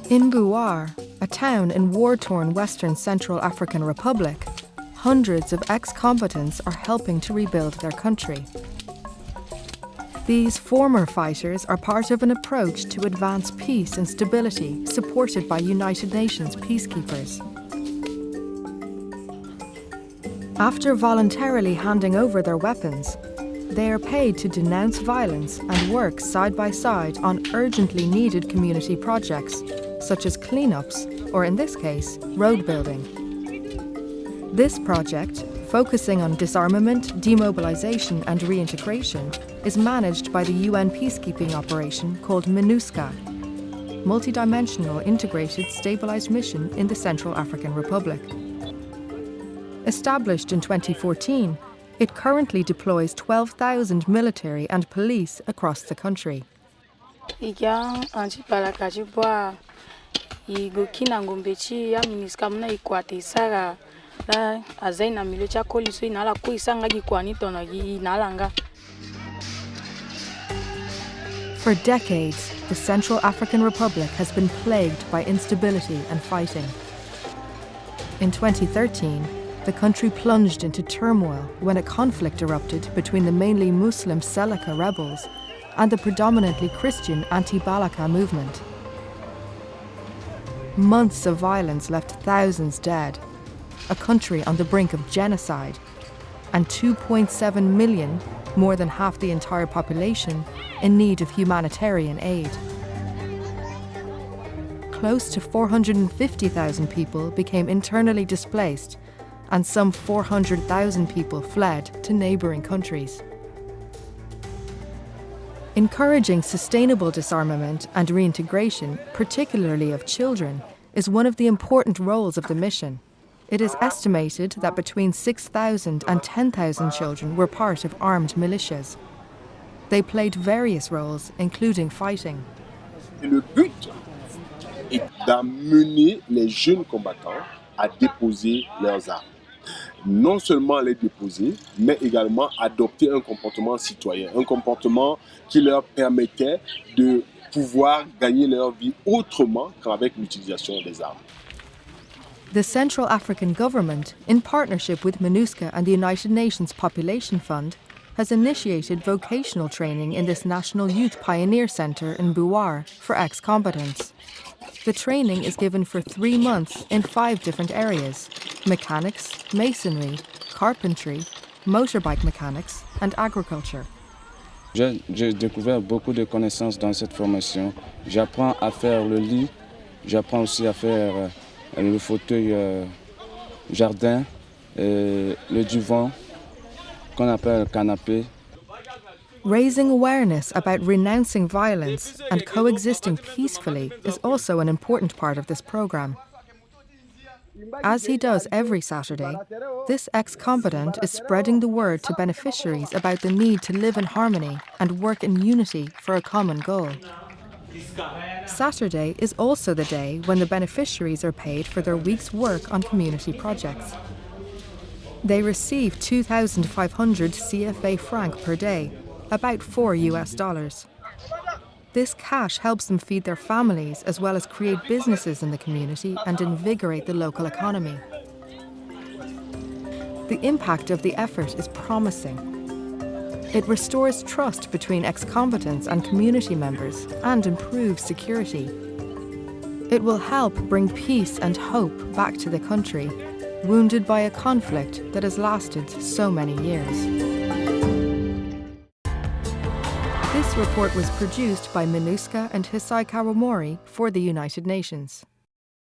In Buar, a town in war-torn Western Central African Republic, hundreds of ex-combatants are helping to rebuild their country. These former fighters are part of an approach to advance peace and stability supported by United Nations peacekeepers. After voluntarily handing over their weapons, they are paid to denounce violence and work side by side on urgently needed community projects, such as cleanups, or in this case, road building. This project, focusing on disarmament, demobilization and reintegration, is managed by the UN peacekeeping operation called MINUSCA, Multidimensional Integrated Stabilized Mission in the Central African Republic. Established in 2014, it currently deploys 12,000 military and police across the country. For decades, the Central African Republic has been plagued by instability and fighting. In 2013, the country plunged into turmoil when a conflict erupted between the mainly Muslim Seleka rebels and the predominantly Christian anti-Balaka movement. Months of violence left thousands dead, a country on the brink of genocide, and 2.7 million, more than half the entire population, in need of humanitarian aid. Close to 450,000 people became internally displaced, and some 400,000 people fled to neighbouring countries. Encouraging sustainable disarmament and reintegration, particularly of children, is one of the important roles of the mission. It is estimated that between 6,000 and 10,000 children were part of armed militias. They played various roles, including fighting. Le but est d'amener les jeunes combattants à déposer leurs armes. Non seulement les déposer, mais également adopter un comportement citoyen, un comportement qui leur permettait de pouvoir gagner leur vie autrement qu'avec l'utilisation des armes. The Central African Government, in partnership with MINUSCA and the United Nations Population Fund, has initiated vocational training in this National Youth Pioneer Centre in Buar for ex-combatants. The training is given for 3 months in 5 different areas: mechanics, masonry, carpentry, motorbike mechanics and agriculture. J'ai découvert beaucoup de connaissances dans cette formation. J'apprends à faire le lit, j'apprends aussi à faire le fauteuil jardin, le divan qu'on appelle canapé. Raising awareness about renouncing violence and coexisting peacefully is also an important part of this program. As he does every Saturday, this ex-combatant is spreading the word to beneficiaries about the need to live in harmony and work in unity for a common goal. Saturday is also the day when the beneficiaries are paid for their week's work on community projects. They receive 2,500 CFA franc per day, about $4. This cash helps them feed their families as well as create businesses in the community and invigorate the local economy. The impact of the effort is promising. It restores trust between ex-combatants and community members and improves security. It will help bring peace and hope back to the country, wounded by a conflict that has lasted so many years. This report was produced by MINUSCA and Hisai Kawamori for the United Nations.